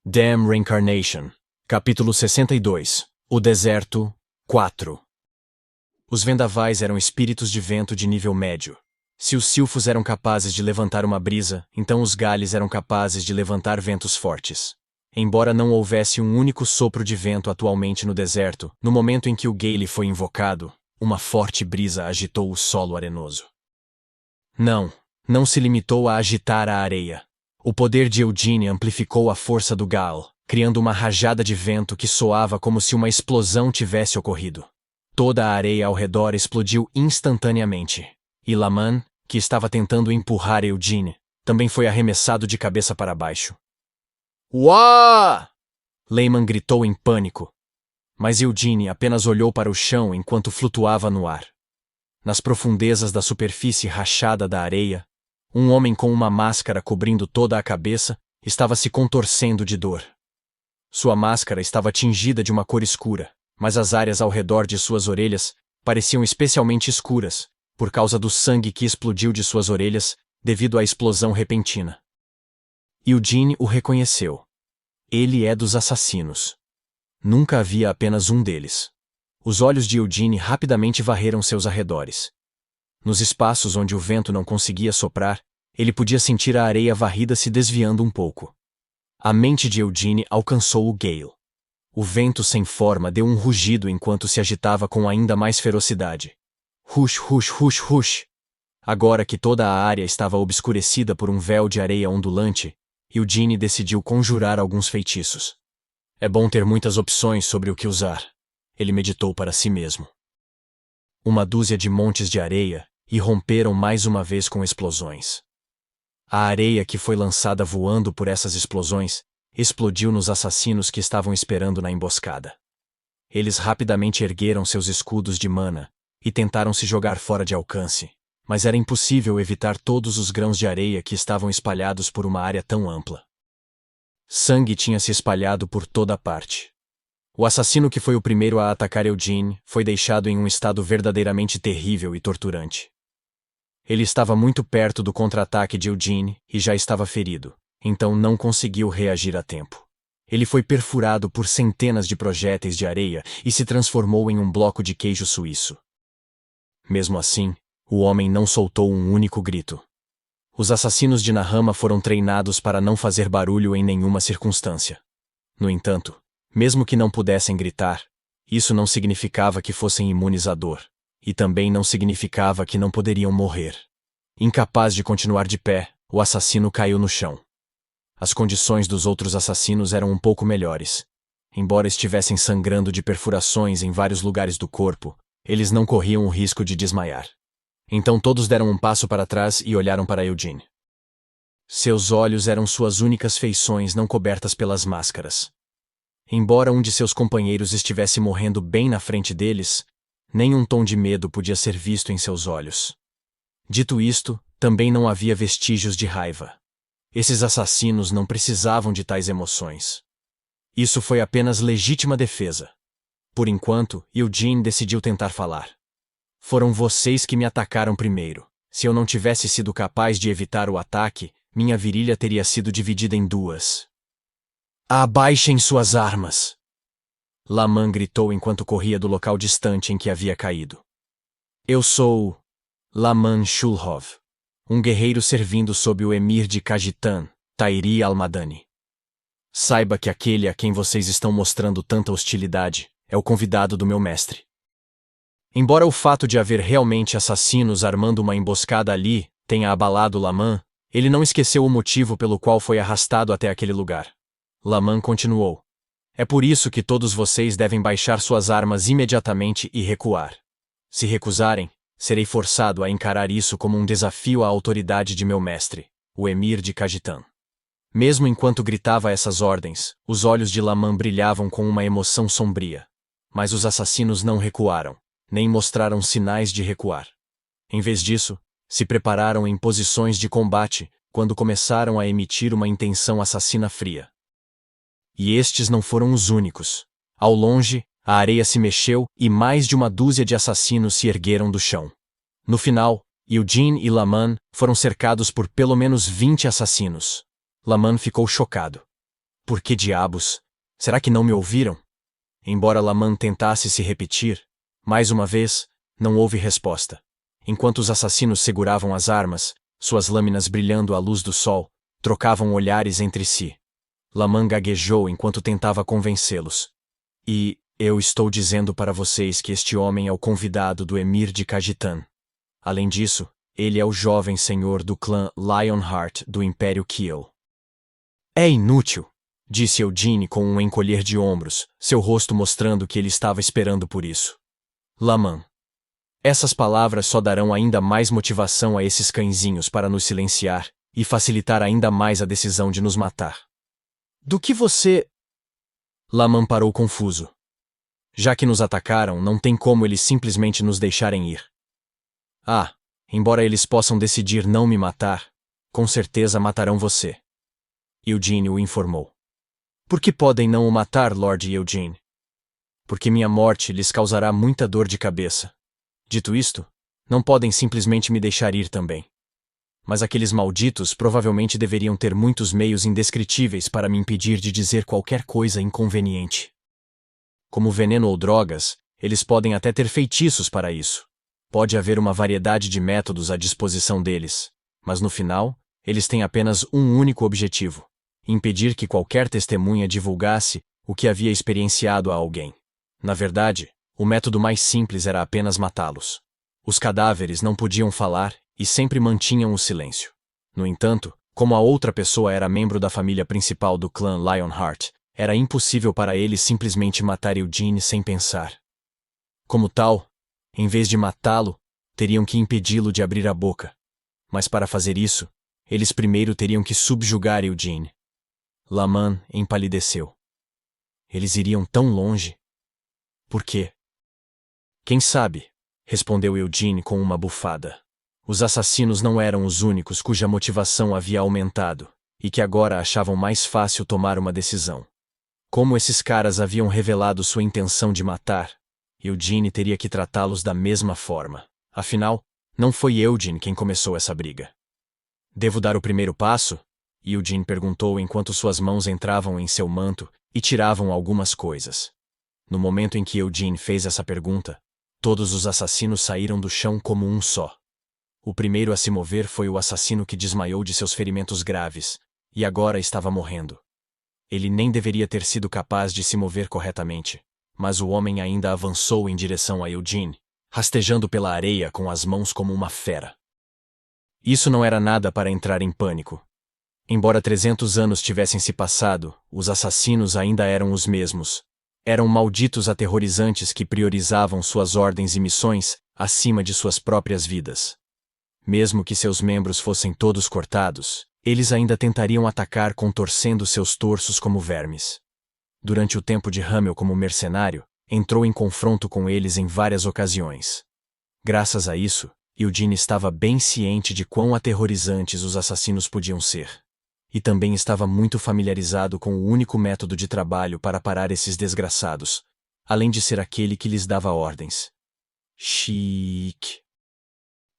Damn Reincarnation. Capítulo 62. O Deserto. 4. Os vendavais eram espíritos de vento de nível médio. Se os silfos eram capazes de levantar uma brisa, então os gales eram capazes de levantar ventos fortes. Embora não houvesse um único sopro de vento atualmente no deserto, no momento em que o gale foi invocado, uma forte brisa agitou o solo arenoso. Não se limitou a agitar a areia. O poder de Eugene amplificou a força do Gaal, criando uma rajada de vento que soava como se uma explosão tivesse ocorrido. Toda a areia ao redor explodiu instantaneamente, e Laman, que estava tentando empurrar Eugene, também foi arremessado de cabeça para baixo. Uá! Lehman gritou em pânico, mas Eugene apenas olhou para o chão enquanto flutuava no ar. Nas profundezas da superfície rachada da areia, um homem com uma máscara cobrindo toda a cabeça estava se contorcendo de dor. Sua máscara estava tingida de uma cor escura, mas as áreas ao redor de suas orelhas pareciam especialmente escuras, por causa do sangue que explodiu de suas orelhas devido à explosão repentina. Eugene o reconheceu. Ele é dos assassinos. Nunca havia apenas um deles. Os olhos de Eugene rapidamente varreram seus arredores. Nos espaços onde o vento não conseguia soprar, ele podia sentir a areia varrida se desviando um pouco. A mente de Eugene alcançou o Gale. O vento sem forma deu um rugido enquanto se agitava com ainda mais ferocidade. Rush, rush, rush, rush. Agora que toda a área estava obscurecida por um véu de areia ondulante, Eugene decidiu conjurar alguns feitiços. É bom ter muitas opções sobre o que usar, ele meditou para si mesmo. Uma dúzia de montes de areia irromperam mais uma vez com explosões. A areia que foi lançada voando por essas explosões explodiu nos assassinos que estavam esperando na emboscada. Eles rapidamente ergueram seus escudos de mana e tentaram se jogar fora de alcance, mas era impossível evitar todos os grãos de areia que estavam espalhados por uma área tão ampla. Sangue tinha se espalhado por toda parte. O assassino que foi o primeiro a atacar Eugene foi deixado em um estado verdadeiramente terrível e torturante. Ele estava muito perto do contra-ataque de Eugene e já estava ferido, então não conseguiu reagir a tempo. Ele foi perfurado por centenas de projéteis de areia e se transformou em um bloco de queijo suíço. Mesmo assim, o homem não soltou um único grito. Os assassinos de Nahama foram treinados para não fazer barulho em nenhuma circunstância. No entanto, mesmo que não pudessem gritar, isso não significava que fossem imunes à dor. E também não significava que não poderiam morrer. Incapaz de continuar de pé, o assassino caiu no chão. As condições dos outros assassinos eram um pouco melhores. Embora estivessem sangrando de perfurações em vários lugares do corpo, eles não corriam o risco de desmaiar. Então todos deram um passo para trás e olharam para Eugene. Seus olhos eram suas únicas feições não cobertas pelas máscaras. Embora um de seus companheiros estivesse morrendo bem na frente deles, nenhum tom de medo podia ser visto em seus olhos. Dito isto, também não havia vestígios de raiva. Esses assassinos não precisavam de tais emoções. Isso foi apenas legítima defesa. Por enquanto, Eugene decidiu tentar falar. Foram vocês que me atacaram primeiro. Se eu não tivesse sido capaz de evitar o ataque, minha virilha teria sido dividida em duas. Abaixem suas armas! Laman gritou enquanto corria do local distante em que havia caído. Eu sou Laman Shulhov, um guerreiro servindo sob o emir de Kajitan, Tairi al-Madani. Saiba que aquele a quem vocês estão mostrando tanta hostilidade é o convidado do meu mestre. Embora o fato de haver realmente assassinos armando uma emboscada ali tenha abalado Laman, ele não esqueceu o motivo pelo qual foi arrastado até aquele lugar. Laman continuou. É por isso que todos vocês devem baixar suas armas imediatamente e recuar. Se recusarem, serei forçado a encarar isso como um desafio à autoridade de meu mestre, o emir de Kajitan. Mesmo enquanto gritava essas ordens, os olhos de Laman brilhavam com uma emoção sombria. Mas os assassinos não recuaram, nem mostraram sinais de recuar. Em vez disso, se prepararam em posições de combate quando começaram a emitir uma intenção assassina fria. E estes não foram os únicos. Ao longe, a areia se mexeu e mais de uma dúzia de assassinos se ergueram do chão. No final, Eugene e Laman foram cercados por pelo menos 20 assassinos. Laman ficou chocado. Por que diabos? Será que não me ouviram? Embora Laman tentasse se repetir, mais uma vez, não houve resposta. Enquanto os assassinos seguravam as armas, suas lâminas brilhando à luz do sol, trocavam olhares entre si. Laman gaguejou enquanto tentava convencê-los. E eu estou dizendo para vocês que este homem é o convidado do Emir de Kajitan. Além disso, ele é o jovem senhor do clã Lionheart do Império Kiel. É inútil, disse Eugene com um encolher de ombros, seu rosto mostrando que ele estava esperando por isso. Laman. Essas palavras só darão ainda mais motivação a esses cãezinhos para nos silenciar e facilitar ainda mais a decisão de nos matar. Do que você... Laman parou confuso. Já que nos atacaram, não tem como eles simplesmente nos deixarem ir. Ah, embora eles possam decidir não me matar, com certeza matarão você. Eugene o informou. Por que podem não o matar, Lord Eugene? Porque minha morte lhes causará muita dor de cabeça. Dito isto, não podem simplesmente me deixar ir também. Mas aqueles malditos provavelmente deveriam ter muitos meios indescritíveis para me impedir de dizer qualquer coisa inconveniente. Como veneno ou drogas, eles podem até ter feitiços para isso. Pode haver uma variedade de métodos à disposição deles, mas no final, eles têm apenas um único objetivo: impedir que qualquer testemunha divulgasse o que havia experienciado a alguém. Na verdade, o método mais simples era apenas matá-los. Os cadáveres não podiam falar e sempre mantinham o silêncio. No entanto, como a outra pessoa era membro da família principal do clã Lionheart, era impossível para eles simplesmente matar Eugene sem pensar. Como tal, em vez de matá-lo, teriam que impedi-lo de abrir a boca. Mas para fazer isso, eles primeiro teriam que subjugar Eugene. Laman empalideceu. Eles iriam tão longe? Por quê? Quem sabe? Respondeu Eugene com uma bufada. Os assassinos não eram os únicos cuja motivação havia aumentado, e que agora achavam mais fácil tomar uma decisão. Como esses caras haviam revelado sua intenção de matar, Eugene teria que tratá-los da mesma forma. Afinal, não foi Eugene quem começou essa briga. Devo dar o primeiro passo? Eugene perguntou enquanto suas mãos entravam em seu manto e tiravam algumas coisas. No momento em que Eugene fez essa pergunta, todos os assassinos saíram do chão como um só. O primeiro a se mover foi o assassino que desmaiou de seus ferimentos graves, e agora estava morrendo. Ele nem deveria ter sido capaz de se mover corretamente, mas o homem ainda avançou em direção a Eugene, rastejando pela areia com as mãos como uma fera. Isso não era nada para entrar em pânico. Embora 300 anos tivessem se passado, os assassinos ainda eram os mesmos. Eram malditos aterrorizantes que priorizavam suas ordens e missões acima de suas próprias vidas. Mesmo que seus membros fossem todos cortados, eles ainda tentariam atacar contorcendo seus torsos como vermes. Durante o tempo de Hamel como mercenário, entrou em confronto com eles em várias ocasiões. Graças a isso, Eugene estava bem ciente de quão aterrorizantes os assassinos podiam ser. E também estava muito familiarizado com o único método de trabalho para parar esses desgraçados, além de ser aquele que lhes dava ordens. Chique.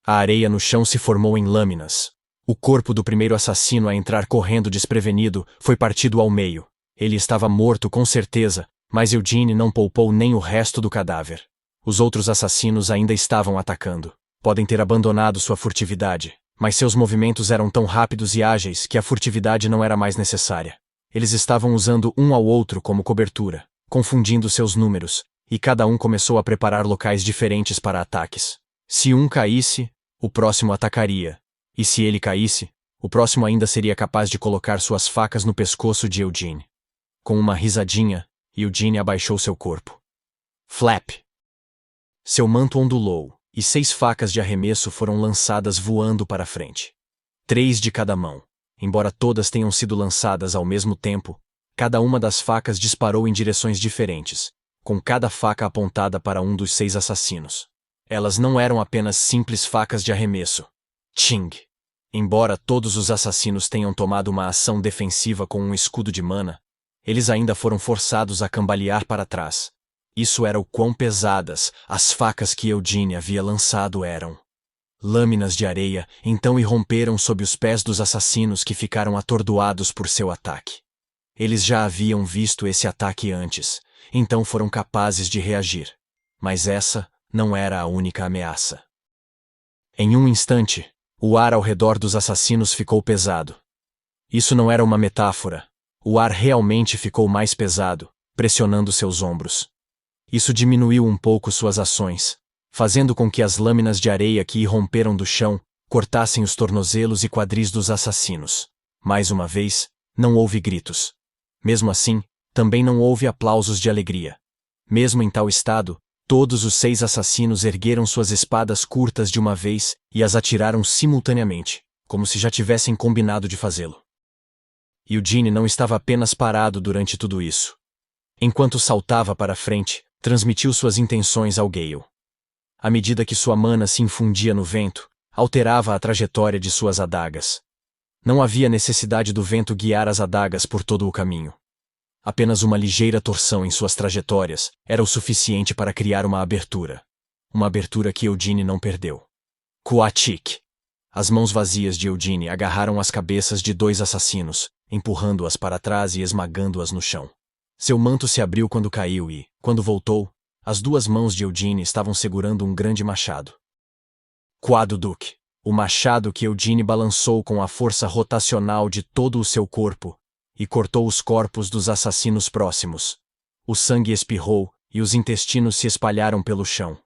A areia no chão se formou em lâminas. O corpo do primeiro assassino a entrar correndo desprevenido foi partido ao meio. Ele estava morto com certeza, mas Eugene não poupou nem o resto do cadáver. Os outros assassinos ainda estavam atacando. Podem ter abandonado sua furtividade, mas seus movimentos eram tão rápidos e ágeis que a furtividade não era mais necessária. Eles estavam usando um ao outro como cobertura, confundindo seus números, e cada um começou a preparar locais diferentes para ataques. Se um caísse, o próximo atacaria, e se ele caísse, o próximo ainda seria capaz de colocar suas facas no pescoço de Eugene. Com uma risadinha, Eugene abaixou seu corpo. Flap! Seu manto ondulou, e 6 facas de arremesso foram lançadas voando para frente. 3 de cada mão. Embora todas tenham sido lançadas ao mesmo tempo, cada uma das facas disparou em direções diferentes, com cada faca apontada para um dos 6 assassinos. Elas não eram apenas simples facas de arremesso. Ching! Embora todos os assassinos tenham tomado uma ação defensiva com um escudo de mana, eles ainda foram forçados a cambalear para trás. Isso era o quão pesadas as facas que Eugene havia lançado eram. Lâminas de areia então irromperam sob os pés dos assassinos que ficaram atordoados por seu ataque. Eles já haviam visto esse ataque antes, então foram capazes de reagir. Mas essa não era a única ameaça. Em um instante, o ar ao redor dos assassinos ficou pesado. Isso não era uma metáfora. O ar realmente ficou mais pesado, pressionando seus ombros. Isso diminuiu um pouco suas ações, fazendo com que as lâminas de areia que irromperam do chão cortassem os tornozelos e quadris dos assassinos. Mais uma vez, não houve gritos. Mesmo assim, também não houve aplausos de alegria. Mesmo em tal estado, todos os 6 assassinos ergueram suas espadas curtas de uma vez e as atiraram simultaneamente, como se já tivessem combinado de fazê-lo. Eugene não estava apenas parado durante tudo isso. Enquanto saltava para frente, transmitiu suas intenções ao Gale. À medida que sua mana se infundia no vento, alterava a trajetória de suas adagas. Não havia necessidade do vento guiar as adagas por todo o caminho. Apenas uma ligeira torção em suas trajetórias era o suficiente para criar uma abertura. Uma abertura que Eugene não perdeu. Kuatik! As mãos vazias de Eugene agarraram as cabeças de 2 assassinos, empurrando-as para trás e esmagando-as no chão. Seu manto se abriu quando caiu e, quando voltou, as 2 mãos de Eugene estavam segurando um grande machado. Quaduduk! O machado que Eugene balançou com a força rotacional de todo o seu corpo e cortou os corpos dos assassinos próximos. O sangue espirrou e os intestinos se espalharam pelo chão.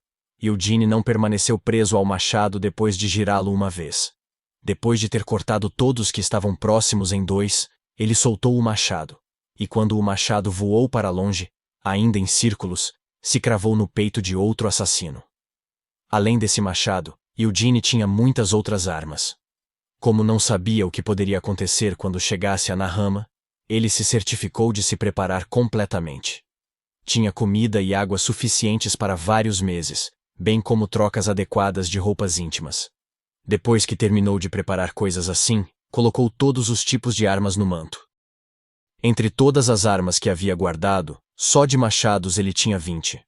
Eugene não permaneceu preso ao machado depois de girá-lo uma vez. Depois de ter cortado todos que estavam próximos em 2, ele soltou o machado, e quando o machado voou para longe, ainda em círculos, se cravou no peito de outro assassino. Além desse machado, Eugene tinha muitas outras armas. Como não sabia o que poderia acontecer quando chegasse a Nahama, ele se certificou de se preparar completamente. Tinha comida e água suficientes para vários meses, bem como trocas adequadas de roupas íntimas. Depois que terminou de preparar coisas assim, colocou todos os tipos de armas no manto. Entre todas as armas que havia guardado, só de machados ele tinha 20.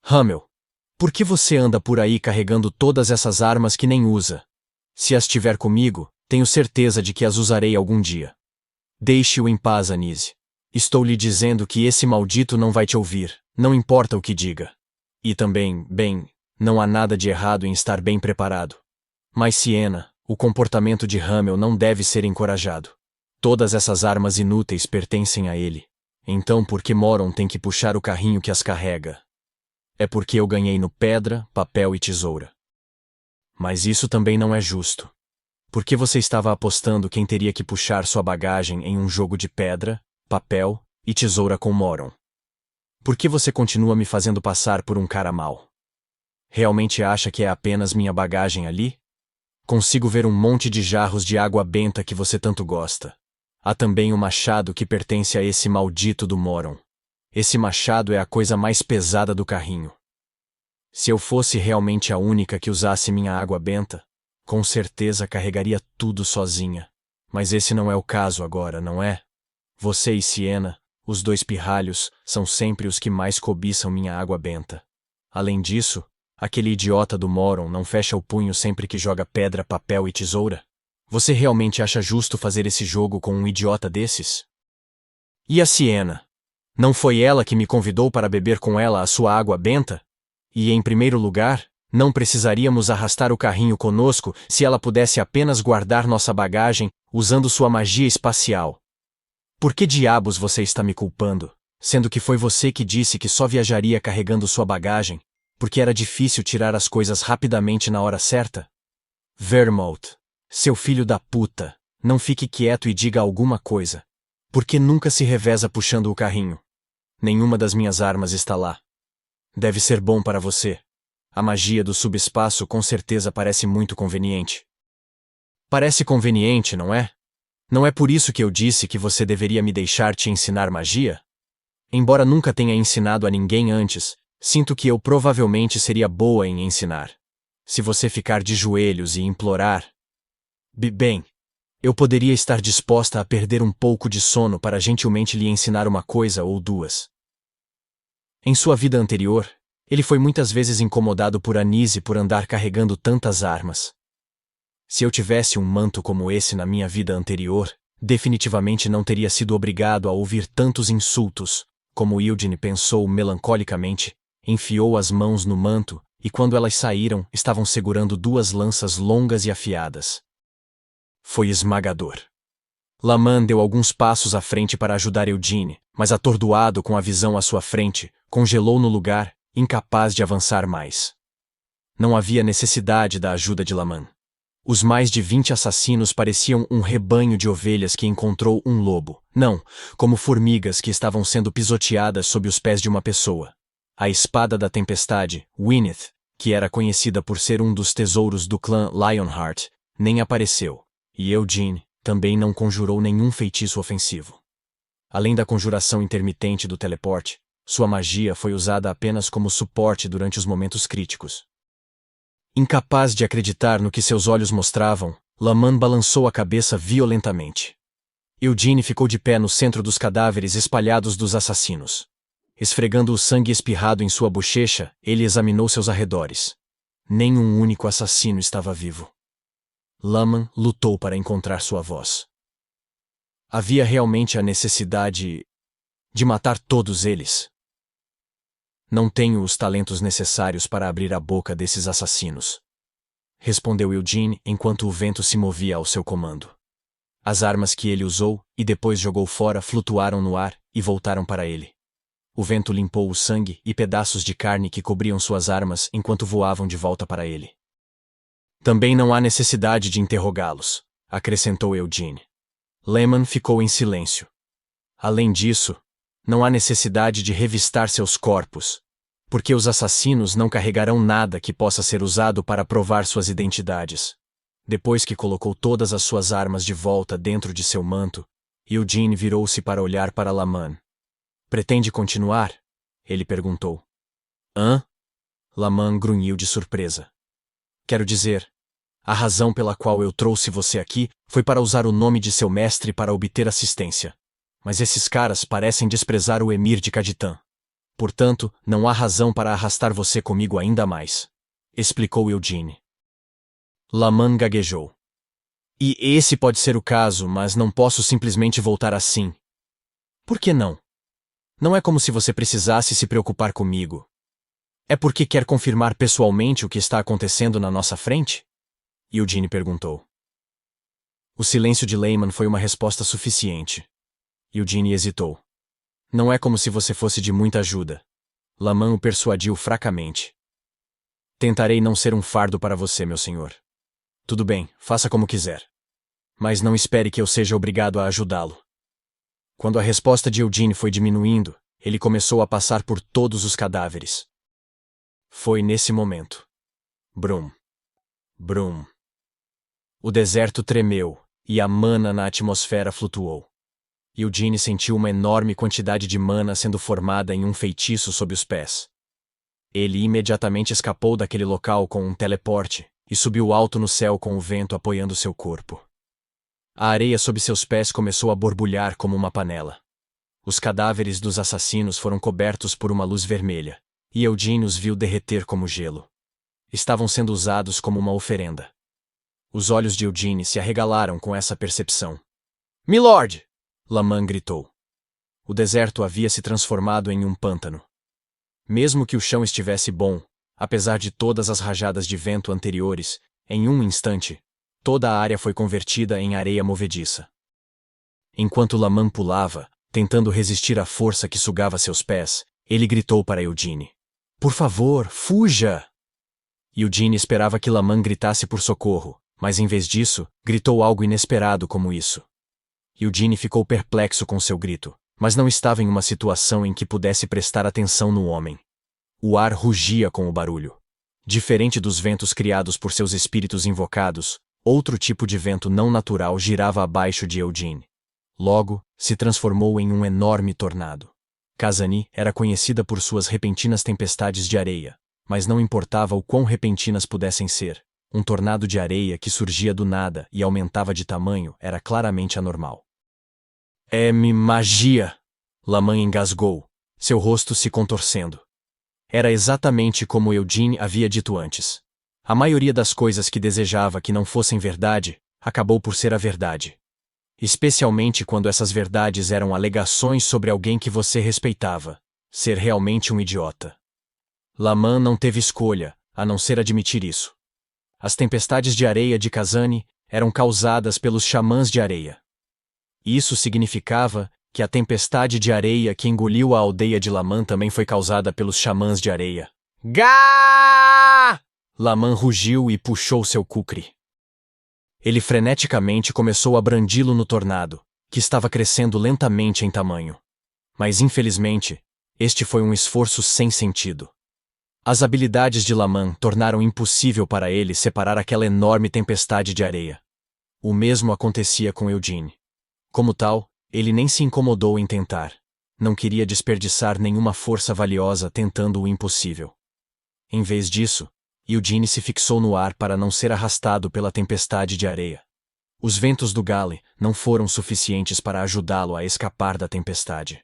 Hamel, por que você anda por aí carregando todas essas armas que nem usa? Se as tiver comigo, tenho certeza de que as usarei algum dia. Deixe-o em paz, Anise. Estou lhe dizendo que esse maldito não vai te ouvir, não importa o que diga. E também, bem, não há nada de errado em estar bem preparado. Mas Siena, o comportamento de Hamel não deve ser encorajado. Todas essas armas inúteis pertencem a ele. Então por que Moron tem que puxar o carrinho que as carrega? É porque eu ganhei no pedra, papel e tesoura. Mas isso também não é justo. Por que você estava apostando quem teria que puxar sua bagagem em um jogo de pedra, papel e tesoura com Moron? Por que você continua me fazendo passar por um cara mau? Realmente acha que é apenas minha bagagem ali? Consigo ver um monte de jarros de água benta que você tanto gosta. Há também o machado que pertence a esse maldito do Moron. Esse machado é a coisa mais pesada do carrinho. Se eu fosse realmente a única que usasse minha água benta, com certeza carregaria tudo sozinha. Mas esse não é o caso agora, não é? Você e Siena, os 2 pirralhos, são sempre os que mais cobiçam minha água benta. Além disso, aquele idiota do Moron não fecha o punho sempre que joga pedra, papel e tesoura? Você realmente acha justo fazer esse jogo com um idiota desses? E a Siena? Não foi ela que me convidou para beber com ela a sua água benta? E, em primeiro lugar, não precisaríamos arrastar o carrinho conosco se ela pudesse apenas guardar nossa bagagem usando sua magia espacial. Por que diabos você está me culpando, sendo que foi você que disse que só viajaria carregando sua bagagem, porque era difícil tirar as coisas rapidamente na hora certa? Vermouth, seu filho da puta, não fique quieto e diga alguma coisa. Por que nunca se reveza puxando o carrinho? Nenhuma das minhas armas está lá. Deve ser bom para você. A magia do subespaço com certeza parece muito conveniente. Parece conveniente, não é? Não é por isso que eu disse que você deveria me deixar te ensinar magia? Embora nunca tenha ensinado a ninguém antes, sinto que eu provavelmente seria boa em ensinar. Se você ficar de joelhos e implorar... Bem, eu poderia estar disposta a perder um pouco de sono para gentilmente lhe ensinar uma coisa ou 2. Em sua vida anterior, ele foi muitas vezes incomodado por Anise por andar carregando tantas armas. Se eu tivesse um manto como esse na minha vida anterior, Definitivamente não teria sido obrigado a ouvir tantos insultos, como Eugene pensou melancolicamente, enfiou as mãos no manto, e quando elas saíram, estavam segurando duas lanças longas e afiadas. Foi esmagador. Laman deu alguns passos à frente para ajudar Eugene, mas atordoado com a visão à sua frente, congelou no lugar, incapaz de avançar mais. Não havia necessidade da ajuda de Laman. Os mais de 20 assassinos pareciam um rebanho de ovelhas que encontrou um lobo. Não, como formigas que estavam sendo pisoteadas sob os pés de uma pessoa. A espada da tempestade, Wyneth, que era conhecida por ser um dos tesouros do clã Lionheart, nem apareceu. E Eugene também não conjurou nenhum feitiço ofensivo. Além da conjuração intermitente do teleporte, sua magia foi usada apenas como suporte durante os momentos críticos. Incapaz de acreditar no que seus olhos mostravam, Laman balançou a cabeça violentamente. Eugene ficou de pé no centro dos cadáveres espalhados dos assassinos. Esfregando o sangue espirrado em sua bochecha, ele examinou seus arredores. Nenhum único assassino estava vivo. Laman lutou para encontrar sua voz. Havia realmente a necessidade de matar todos eles? Não tenho os talentos necessários para abrir a boca desses assassinos, respondeu Eugene enquanto o vento se movia ao seu comando. As armas que ele usou e depois jogou fora flutuaram no ar e voltaram para ele. O vento limpou o sangue e pedaços de carne que cobriam suas armas enquanto voavam de volta para ele. Também não há necessidade de interrogá-los, acrescentou Eugene. Lehman ficou em silêncio. Além disso, não há necessidade de revistar seus corpos, porque os assassinos não carregarão nada que possa ser usado para provar suas identidades. Depois que colocou todas as suas armas de volta dentro de seu manto, Eugene virou-se para olhar para Laman. Pretende continuar? Ele perguntou. Hã? Laman grunhiu de surpresa. Quero dizer, a razão pela qual eu trouxe você aqui foi para usar o nome de seu mestre para obter assistência. Mas esses caras parecem desprezar o Emir de Caditã. Portanto, não há razão para arrastar você comigo ainda mais, explicou Eugene. Laman gaguejou. E esse pode ser o caso, mas não posso simplesmente voltar assim. Por que não? Não é como se você precisasse se preocupar comigo. É porque quer confirmar pessoalmente o que está acontecendo na nossa frente? Eugene perguntou. O silêncio de Lehman foi uma resposta suficiente. Eugene hesitou. Não é como se você fosse de muita ajuda. Laman o persuadiu fracamente. Tentarei não ser um fardo para você, meu senhor. Tudo bem, faça como quiser. Mas não espere que eu seja obrigado a ajudá-lo. Quando a resposta de Eugene foi diminuindo, ele começou a passar por todos os cadáveres. Foi nesse momento. Brum. Brum. O deserto tremeu, e a mana na atmosfera flutuou. Eugene sentiu uma enorme quantidade de mana sendo formada em um feitiço sob os pés. Ele imediatamente escapou daquele local com um teleporte e subiu alto no céu com o vento apoiando seu corpo. A areia sob seus pés começou a borbulhar como uma panela. Os cadáveres dos assassinos foram cobertos por uma luz vermelha, e Eugene os viu derreter como gelo. Estavam sendo usados como uma oferenda. Os olhos de Eugene se arregalaram com essa percepção. Milord! Laman gritou. O deserto havia se transformado em um pântano. Mesmo que o chão estivesse bom, apesar de todas as rajadas de vento anteriores, em um instante, toda a área foi convertida em areia movediça. Enquanto Laman pulava, tentando resistir à força que sugava seus pés, ele gritou para Eugene. Por favor, fuja! Eugene esperava que Laman gritasse por socorro, mas em vez disso, gritou algo inesperado como isso. Eugene ficou perplexo com seu grito, mas não estava em uma situação em que pudesse prestar atenção no homem. O ar rugia com o barulho. Diferente dos ventos criados por seus espíritos invocados, outro tipo de vento não natural girava abaixo de Eugene. Logo, se transformou em um enorme tornado. Kazani era conhecida por suas repentinas tempestades de areia, mas não importava o quão repentinas pudessem ser. Um tornado de areia que surgia do nada e aumentava de tamanho era claramente anormal. É-me magia! Laman engasgou, seu rosto se contorcendo. Era exatamente como Eugene havia dito antes. A maioria das coisas que desejava que não fossem verdade, acabou por ser a verdade. especialmente quando essas verdades eram alegações sobre alguém que você respeitava, ser realmente um idiota. Laman não teve escolha, a não ser admitir isso. As tempestades de areia de Kazani eram causadas pelos xamãs de areia. Isso significava que a tempestade de areia que engoliu a aldeia de Laman também foi causada pelos xamãs de areia. Gá! Laman rugiu e puxou seu kukri. Ele freneticamente começou a brandi-lo no tornado, que estava crescendo lentamente em tamanho. Mas infelizmente, este foi um esforço sem sentido. As habilidades de Laman tornaram impossível para ele separar aquela enorme tempestade de areia. O mesmo acontecia com Eugene. Como tal, ele nem se incomodou em tentar. Não queria desperdiçar nenhuma força valiosa tentando o impossível. Em vez disso, Eugene se fixou no ar para não ser arrastado pela tempestade de areia. Os ventos do Gale não foram suficientes para ajudá-lo a escapar da tempestade.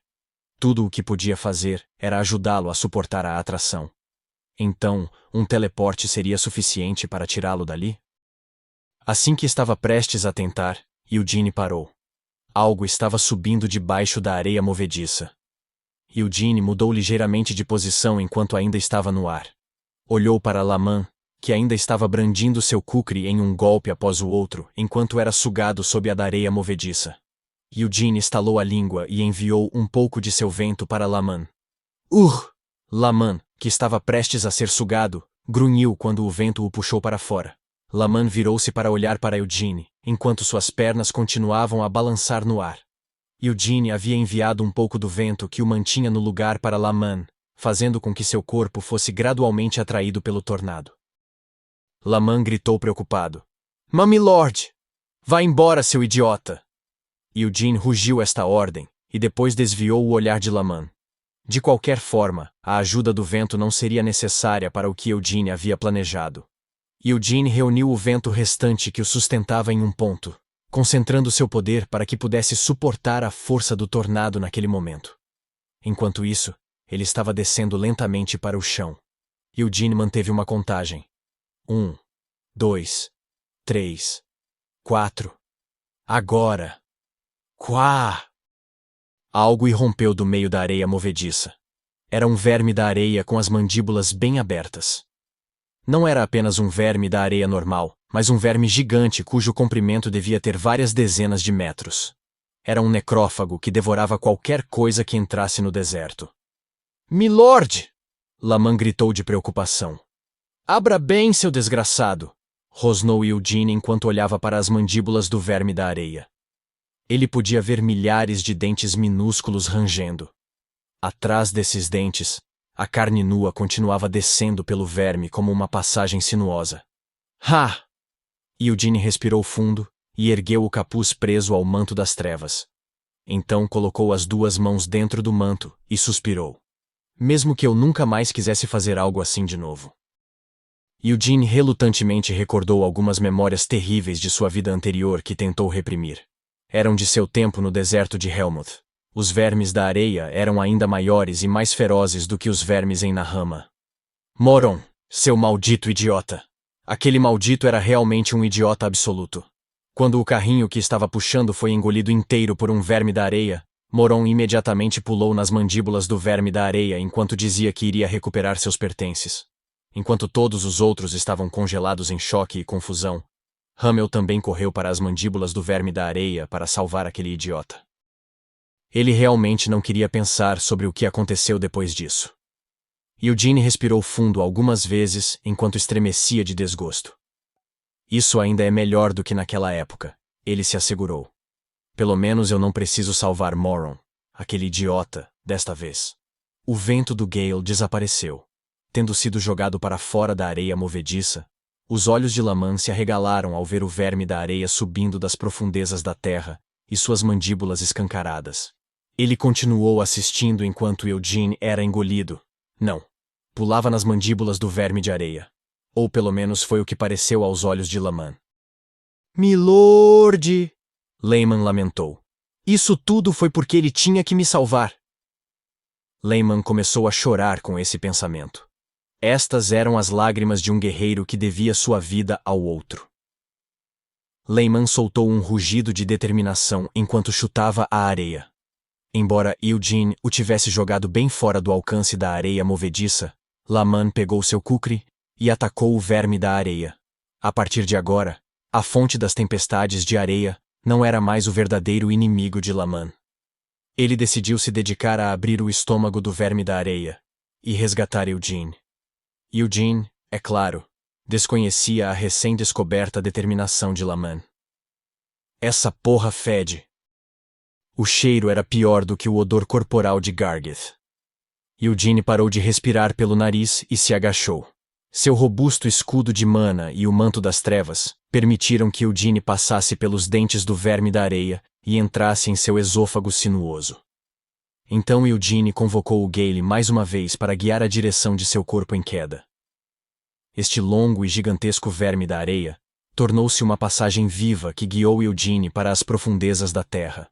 Tudo o que podia fazer era ajudá-lo a suportar a atração. Então, um teleporte seria suficiente para tirá-lo dali? Assim que estava prestes a tentar, Eugene parou. Algo estava subindo debaixo da areia movediça. Eugene mudou ligeiramente de posição enquanto ainda estava no ar. Olhou para Laman, que ainda estava brandindo seu kukri em um golpe após o outro, enquanto era sugado sob a da areia movediça. Eugene estalou a língua e enviou um pouco de seu vento para Laman. Laman, que estava prestes a ser sugado, grunhiu quando o vento o puxou para fora. Laman virou-se para olhar para Eugene, enquanto suas pernas continuavam a balançar no ar. Eugene havia enviado um pouco do vento que o mantinha no lugar para Laman, fazendo com que seu corpo fosse gradualmente atraído pelo tornado. Laman gritou preocupado. Mami Lord! Vá embora, seu idiota! Eugene rugiu esta ordem, e depois desviou o olhar de Laman. De qualquer forma, a ajuda do vento não seria necessária para o que Eugene havia planejado. Eugene reuniu o vento restante que o sustentava em um ponto, concentrando seu poder para que pudesse suportar a força do tornado naquele momento. Enquanto isso, ele estava descendo lentamente para o chão. Eugene manteve uma contagem. 1, 2, 3, 4. Agora! Quá! Algo irrompeu do meio da areia movediça. Era um verme da areia com as mandíbulas bem abertas. Não era apenas um verme da areia normal, mas um verme gigante cujo comprimento devia ter várias dezenas de metros. Era um necrófago que devorava qualquer coisa que entrasse no deserto. Milord! Laman gritou de preocupação. Abra bem, seu desgraçado! Rosnou Eugene enquanto olhava para as mandíbulas do verme da areia. Ele podia ver milhares de dentes minúsculos rangendo. Atrás desses dentes, a carne nua continuava descendo pelo verme como uma passagem sinuosa. Ha! Eugene respirou fundo e ergueu o capuz preso ao manto das trevas. Então colocou as duas mãos dentro do manto e suspirou. Mesmo que eu nunca mais quisesse fazer algo assim de novo. Eugene relutantemente recordou algumas memórias terríveis de sua vida anterior que tentou reprimir. Eram de seu tempo no deserto de Helmuth. Os vermes da areia eram ainda maiores e mais ferozes do que os vermes em Nahama. Moron, seu maldito idiota! Aquele maldito era realmente um idiota absoluto. Quando o carrinho que estava puxando foi engolido inteiro por um verme da areia, Moron imediatamente pulou nas mandíbulas do verme da areia enquanto dizia que iria recuperar seus pertences. Enquanto todos os outros estavam congelados em choque e confusão, Hamel também correu para as mandíbulas do verme da areia para salvar aquele idiota. Ele realmente não queria pensar sobre o que aconteceu depois disso. Eugene respirou fundo algumas vezes enquanto estremecia de desgosto. Isso ainda é melhor do que naquela época, ele se assegurou. Pelo menos eu não preciso salvar Moron, aquele idiota, desta vez. O vento do Gale desapareceu. Tendo sido jogado para fora da areia movediça, os olhos de Laman se arregalaram ao ver o verme da areia subindo das profundezas da terra e suas mandíbulas escancaradas. Ele continuou assistindo enquanto Eugene era engolido. Não. Pulava nas mandíbulas do verme de areia. Ou pelo menos foi o que pareceu aos olhos de Laman. Milord! Lehman lamentou. Isso tudo foi porque ele tinha que me salvar. Lehman começou a chorar com esse pensamento. Estas eram as lágrimas de um guerreiro que devia sua vida ao outro. Layman soltou um rugido de determinação enquanto chutava a areia. Embora Eugene o tivesse jogado bem fora do alcance da areia movediça, Laman pegou seu kukri e atacou o verme da areia. A partir de agora, a fonte das tempestades de areia não era mais o verdadeiro inimigo de Laman. Ele decidiu se dedicar a abrir o estômago do verme da areia e resgatar Eugene. Eugene, é claro, desconhecia a recém-descoberta determinação de Laman. Essa porra fede. O cheiro era pior do que o odor corporal de Gargith. Eugene parou de respirar pelo nariz e se agachou. Seu robusto escudo de mana e o manto das trevas permitiram que Eugene passasse pelos dentes do verme da areia e entrasse em seu esôfago sinuoso. Então Eugene convocou o Gale mais uma vez para guiar a direção de seu corpo em queda. Este longo e gigantesco verme da areia tornou-se uma passagem viva que guiou Eugene para as profundezas da terra.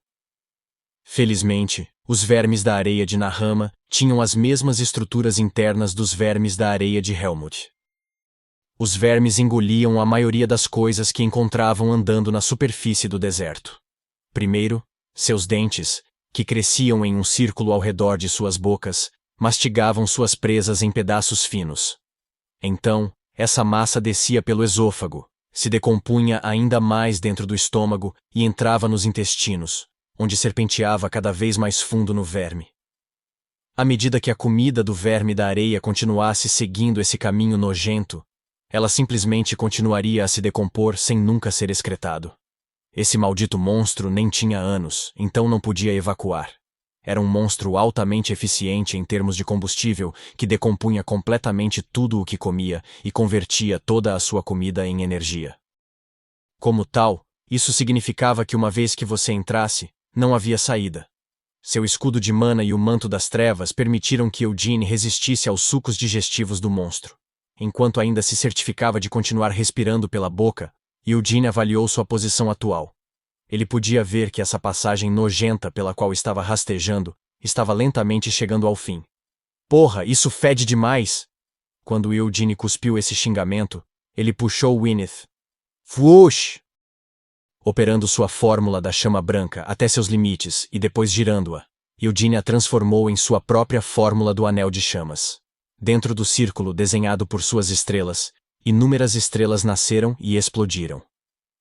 Felizmente, os vermes da areia de Nahama tinham as mesmas estruturas internas dos vermes da areia de Helmut. Os vermes engoliam a maioria das coisas que encontravam andando na superfície do deserto. Primeiro, seus dentes, que cresciam em um círculo ao redor de suas bocas, mastigavam suas presas em pedaços finos. Então, essa massa descia pelo esôfago, se decompunha ainda mais dentro do estômago e entrava nos intestinos, onde serpenteava cada vez mais fundo no verme. À medida que a comida do verme da areia continuasse seguindo esse caminho nojento, ela simplesmente continuaria a se decompor sem nunca ser excretado. Esse maldito monstro nem tinha ânus, então não podia evacuar. Era um monstro altamente eficiente em termos de combustível que decompunha completamente tudo o que comia e convertia toda a sua comida em energia. Como tal, isso significava que uma vez que você entrasse, não havia saída. Seu escudo de mana e o manto das trevas permitiram que Eugene resistisse aos sucos digestivos do monstro. Enquanto ainda se certificava de continuar respirando pela boca, Eugene avaliou sua posição atual. Ele podia ver que essa passagem nojenta pela qual estava rastejando estava lentamente chegando ao fim. Porra, isso fede demais! Quando Eugene cuspiu esse xingamento, ele puxou Wynneth. Whoosh! Operando sua fórmula da chama branca até seus limites e depois girando-a, Eugene a transformou em sua própria fórmula do anel de chamas. Dentro do círculo desenhado por suas estrelas, inúmeras estrelas nasceram e explodiram.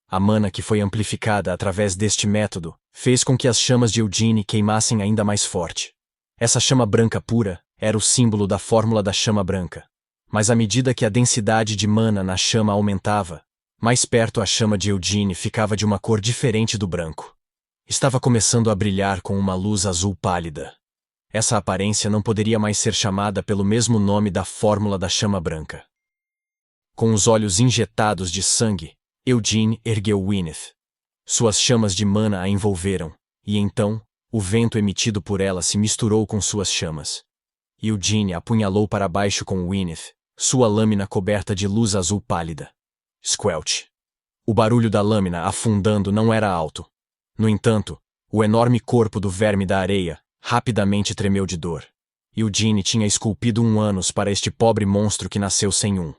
A mana que foi amplificada através deste método fez com que as chamas de Eugene queimassem ainda mais forte. Essa chama branca pura era o símbolo da fórmula da chama branca. Mas à medida que a densidade de mana na chama aumentava, mais perto a chama de Eugene ficava de uma cor diferente do branco. Estava começando a brilhar com uma luz azul pálida. Essa aparência não poderia mais ser chamada pelo mesmo nome da fórmula da chama branca. Com os olhos injetados de sangue, Eugene ergueu Wynneth. Suas chamas de mana a envolveram, e então, o vento emitido por ela se misturou com suas chamas. Eugene apunhalou para baixo com Wynneth, sua lâmina coberta de luz azul pálida. Squelch. O barulho da lâmina afundando não era alto. No entanto, o enorme corpo do verme da areia rapidamente tremeu de dor. Eugene tinha esculpido um ânus para este pobre monstro que nasceu sem um.